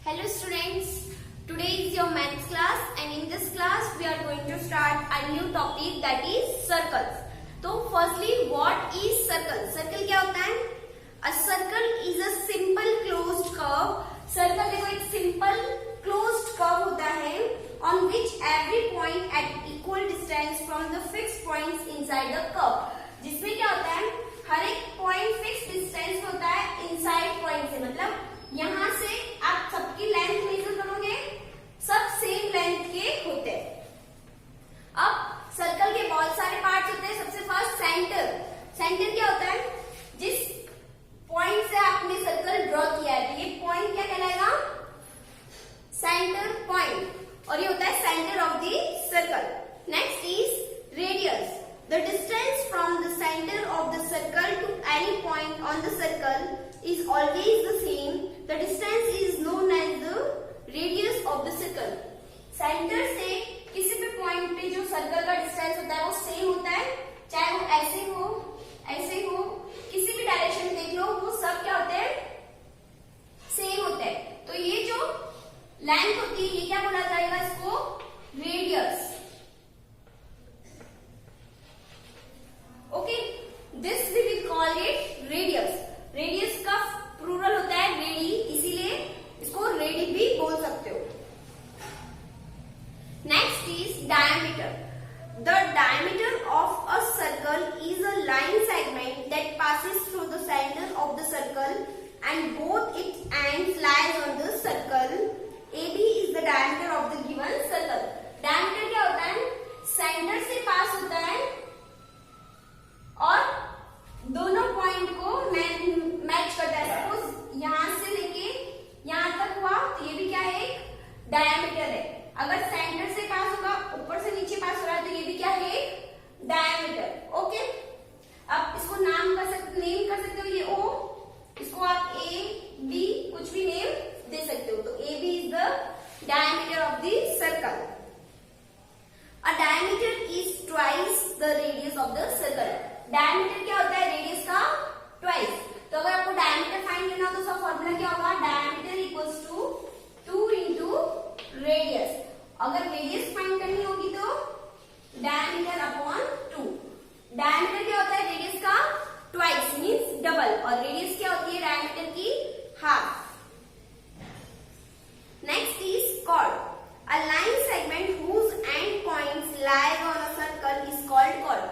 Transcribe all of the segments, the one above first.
Hello students, today is your maths class and in this class we are going to start a new topic that is circles. तो firstly what is circle? Circle क्या होता है? A circle is a simple closed curve. Circle देखो एक simple closed curve होता है on which every point at equal distance from the fixed points inside the curve. जिसमें क्या होता है? हर एक पॉइंट फिक्स डिस्टेंस होता है इनसाइड पॉइंट से, मतलब यहां से आप सबकी लेंथ मेजर करोगे, सब सेम लेंथ के होते हैं। अब सर्कल के बहुत सारे पार्ट्स होते हैं। सबसे फर्स्ट सेंटर। सेंटर क्या होता है? जिस पॉइंट से आपने सर्कल ड्रॉ किया है, तो ये पॉइंट क्या कहलाएगा? सेंटर पॉइंट, और ये होता है centre of the circle. Next is radius. The distance from the center of the circle to any point on the circle is always the same. The distance is known as the radius of the circle. Center से किसी भी point पे जो circle का distance होता है वो same होता है, चाहे वो ऐसे हो, किसी भी डायरेक्शन में देख लो, वो सब क्या होते हैं? सेम होते हैं। तो ये जो लेंथ होती है ये क्या बोला जाएगा? इसको radius. Okay, this we will call it radius. Radius का प्लूरल होता है रेडी, इसीलिए इसको रेडी भी बोल सकते हो। Next is diameter. The diameter of a circle is a line segment that passes through the centre of the circle and both it's ends lies on the circle. AB is the diameter of the given circle. Diameter क्या होता है? Centre से पास होता है और दोनों point को match करता है। सपोज यहां से लेके यहां तक हुआ तो ये भी क्या है? एक डायमीटर है। अगर सेंटर से पास होगा, ऊपर से नीचे पास हो रहा है, तो ये भी क्या है? एक डायमीटर। ओके, अब इसको नेम कर सकते हो। ये O, इसको आप A, B कुछ भी नेम दे सकते हो। तो AB is the diameter of the circle. A diameter is twice the radius of the circle. Diameter क्या होता है? रेडियस का ट्वाइस। तो अगर आपको डायमीटर फाइंड करना हो तो उसका फॉर्मूला क्या होगा? Diameter equals to 2 into radius. अगर रेडियस फाइंड करनी होगी तो डायमीटर अपॉन 2। डायमीटर क्या होता है? रेडियस का ट्वाइस मीन्स डबल, और रेडियस क्या होती है? डायमीटर की half. Next is chord. A line segment whose end points lies on a circle is called chord.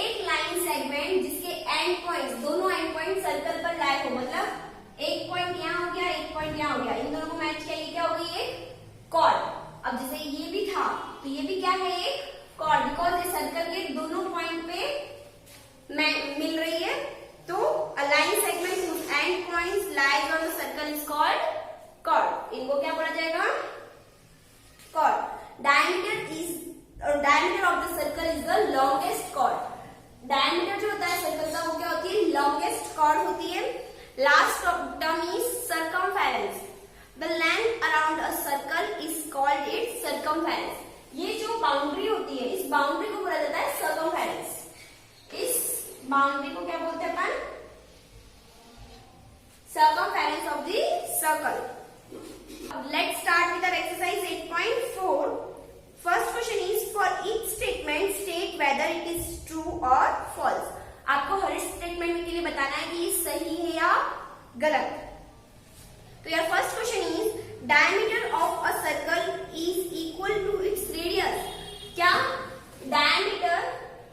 एक लाइन सेगमेंट जिसके एंड पॉइंट्स, दोनों एंड पॉइंट सर्कल पर लाए हो, मतलब एक पॉइंट यहाँ हो गया, एक पॉइंट यहाँ हो गया, इन दोनों को मैच किया, ये क्या हो गई? एक कॉर्ड। अब जैसे ये भी था तो ये भी क्या है? एक कॉर्ड, बिकॉज ये सर्कल के दोनों पॉइंट पे मिल रही है। तो a line segment whose end points lies on a circle is called chord. इनको क्या बोला जाएगा? chord. Diameter of the circle is the longest chord. Diameter जो होता है सर्कल का वो क्या होती है? लॉन्गेस्ट कॉर्ड होती है। Last term is circumference. The length around a circle is called its circumference. ये जो बाउंड्री होती है, इस बाउंड्री को बोला जाता है सर्कमफेरेंस। इस बाउंड्री को क्या बोलते हैं अपन? Circumference of the circle. अब let's start with our exercise 8.4. First question is for each statement state whether it is true और फॉल्स। आपको हर स्टेटमेंट के लिए बताना है कि ये सही है या गलत। तो यार first question is diameter of a circle is equal to its radius. क्या डायमीटर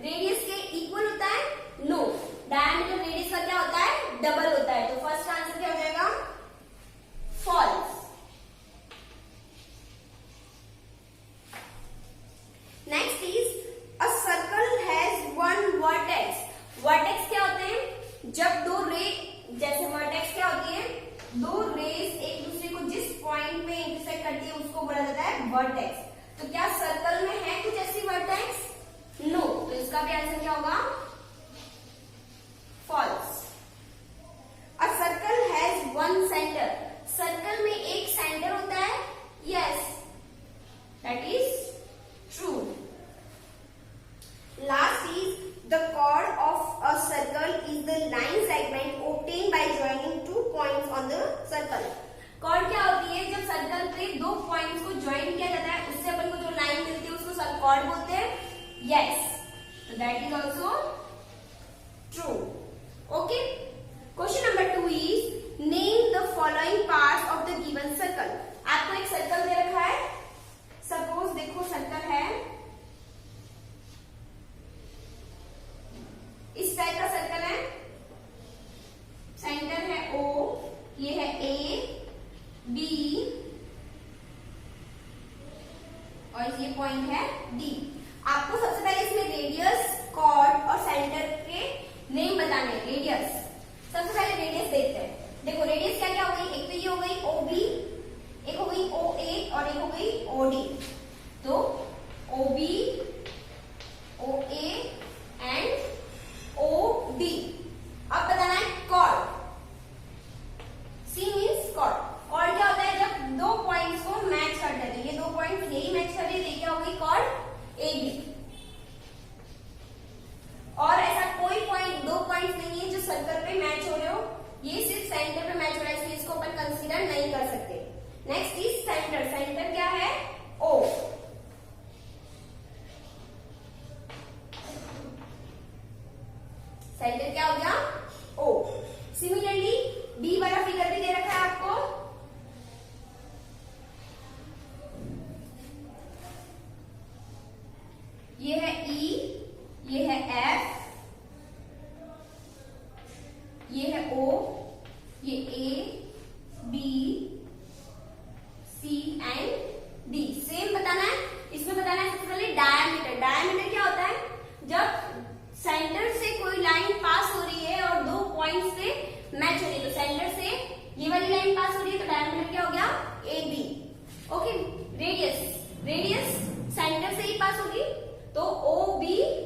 रेडियस के इक्वल होता है? नो, डायमीटर रेडियस का क्या होता है? डबल होता है। तो फर्स्ट आंसर क्या हो जाएगा? False. Next is a circle has one vertex. Vertex क्या होते हैं? जब दो रे, जैसे वर्टेक्स क्या होती है? दो रेज एक दूसरे को जिस पॉइंट में इंटरसेक्ट करती है उसको बोला जाता है वर्टेक्स। तो क्या सर्कल में है कुछ ऐसी वर्टेक्स? नो, तो इसका भी आंसर क्या होगा? False. A circle has one centre. Circle में एक सेंटर होता है? Yes, that is true. Last is the chord of a circle is the line segment obtained by joining two points on the circle. Chord क्या होती है? जब Yes. So that is also true. Okay. Question number 2 is name the following parts of the given circle. आपको एक circle दे रखा है. Suppose देखो circle है, इस टाइप का सर्कल है. सेंटर है O, ये है A, B और ये पॉइंट है D. आपको सबसे पहले इसमें रेडियस, कॉर्ड और सेंटर के नेम बताने. रेडियस, सबसे पहले रेडियस देखते हैं. देखो रेडियस क्या क्या हो गई. एक तो ये हो गई OB, एक हो गई OA और एक हो गई OD. तो OB, OA एंड OD. अब बताना है cord. C means cord. Cord क्या होता है, जब दो पॉइंट्स को मैच कर देते हैं. ये दो पॉइंट्स यही मैच कर रहे हैं, क्या होगी कॉर्ड AB. और ऐसा कोई पॉइंट, दो पॉइंट्स नहीं है जो सर्कल पे मैच हो रहे हो. ये सिर्फ सेंटर पे मैच हो रहा है, इसलिए इसको अपन कंसीडर नहीं कर सकते. Next is centre. सेंटर क्या है O. सेंटर क्या हो गया O. सिमिलरली B वाला फिगर भी दे रखा है आपको. ये है E, ये है F, ये है O, ये A, B, C and D. Same बताना है. इसमें बताना है सबसे पहले डायमीटर. डायमीटर क्या होता है, जब सेंटर से कोई लाइन पास हो रही है और दो पॉइंट्स पे मैच हो रही है. तो सेंटर से ये वाली लाइन पास हो रही है, तो डायमीटर क्या हो गया AB. Okay. Radius, radius centre से ही पास होगी, तो OB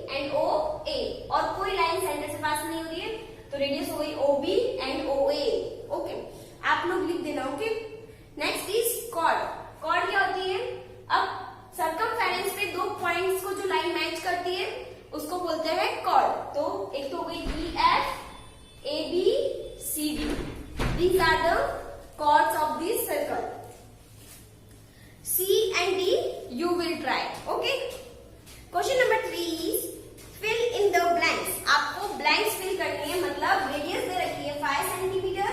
एंड OA. और कोई लाइन सेंटर से पास नहीं हो रही है, तो रेडियस हो गई OB एंड OA. ओके, आप लोग लिख देना. Okay. Next is cord. Cord क्या होती है, अब सर्कमफेरेंस पे दो पॉइंट्स को जो लाइन मैच करती है उसको बोलते हैं कॉर्ड. तो एक तो हो गई BF, AB, CD. These are the chords of this circle. C and D you will try. Okay. Question number 3 is fill in the blanks. आपको blanks fill करनी है. मतलब रेडियस दे रखी है 5 centimetre.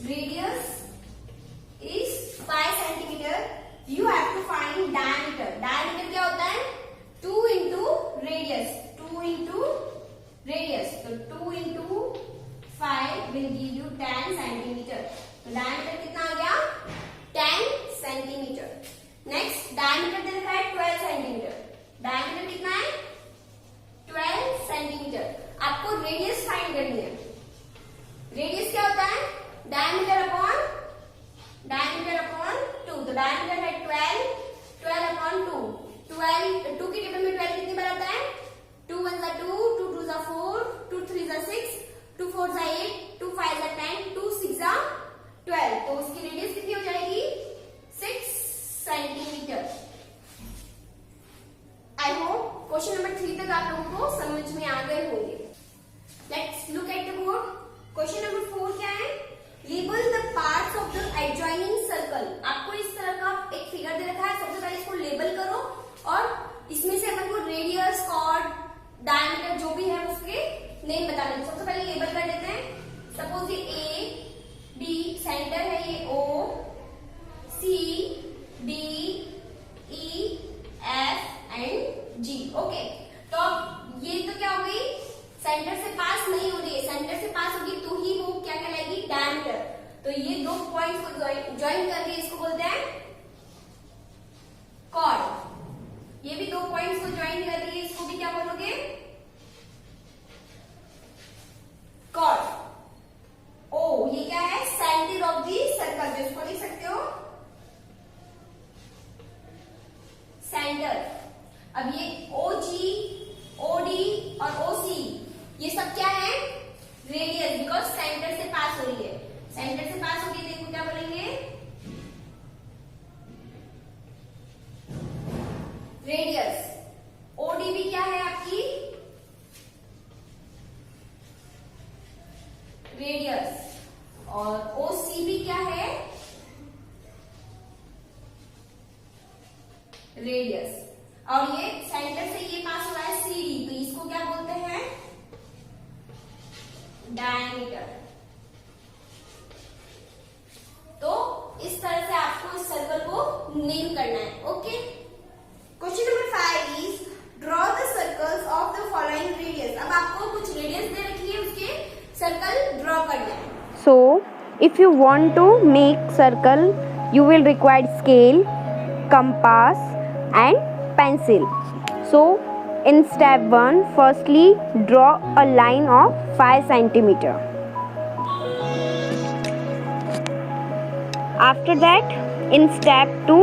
Radius is 5 centimetre. You have to find diameter. Diameter क्या होता है, 2 into radius. 2 into radius. तो 2 into 5 will give you 10 centimetre. तो diameter कितना आ गया 10 सेंटीमीटर. नेक्स्ट डायमीटर दे रखा है 12 सेंटीमीटर. डायमीटर कितना है 12 सेंटीमीटर. आपको रेडियस फाइंड करनी है. रेडियस क्या होता है, डायमीटर अपॉन 2. तो डायमीटर है 12 अपॉन 2. 2 के टेबल में 12 कितनी बार आता है, 2 1 जा 2, 2 2 जा 4, 2 3 जा 6, 2 4 जा 8, 2 5 जा 10, 2 6 जा 12. तो उसकी रेडियस कितनी हो जाएगी 6 centimetre. I hope question number 3 तक आप लोगों को समझ में आ गए होंगे. Let's look at the board. Question number 4 क्या है, label the parts of the adjoining circle. आपको इस तरह का एक फिगर दे रखा है. सबसे पहले इसको लेबल करो और इसमें से अपन को रेडियस, कॉर्ड, डायमीटर जो भी है उसके नेम बताने. सबसे पहले लेबल कर देते हैं. सपोज ये A, B, सेंटर है ये O, C, D, E, F and G. Okay. तो अब ये तो क्या हो गई, सेंटर से पास नहीं हो रही है. सेंटर से पास होगी तो ही वो क्या कहलाएगी डायमीटर. तो ये दो पॉइंट्स को ज्वाइन करके इसको बोलते हैं कॉर्ड. ये भी दो पॉइंट्स को ज्वाइन कर रही है, इसको भी क्या बोलोगे कॉर्ड. O ये क्या है, सेंटर ऑफ दी सर्कल. जिसको लिख सकते हो सेंटर. अब ये OG, OD और OC ये सब क्या है रेडियस, बिकॉज सेंटर से पास हो रही है. सेंटर से पास हो रही है, देखो क्या बोलेंगे रेडियस. OD भी क्या है आपकी रेडियस. और OC भी क्या है रेडियस. और ये सेंटर से ये पास हो रहा है CD, तो इसको क्या बोलते हैं? डायमीटर। तो इस तरह से आपको इस सर्कल को नेम करना है। Okay, question number 5 is draw the circles of the following radius. अब आपको कुछ रेडियस दे रखी है, उसके सर्कल ड्रॉ करना है। So, if you want to make circle, you will require scale, compass and pencil. So, in step 1, firstly draw a line of 5 centimeter. After that, in step 2,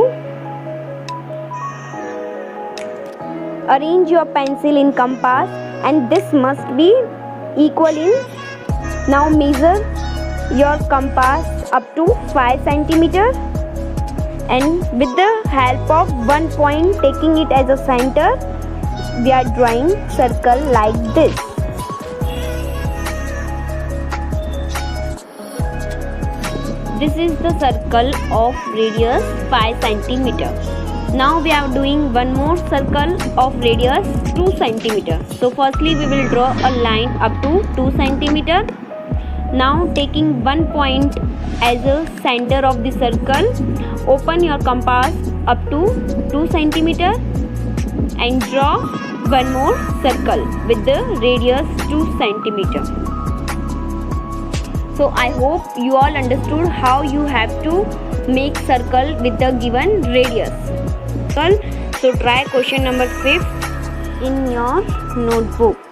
arrange your pencil in compass and this must be equal in. Now measure your compass up to 5 centimeter and with the help of one point taking it as a center, we are drawing circle like this. This is the circle of radius 5 centimeter. Now we are doing one more circle of radius 2 centimeter. So firstly we will draw a line up to 2 centimeter. Now taking one point as a center of the circle, open your compass up to 2 centimeter and draw one more circle with the radius 2 centimeter. So I hope you all understood how you have to make circle with the given radius. So try question number 5 in your notebook.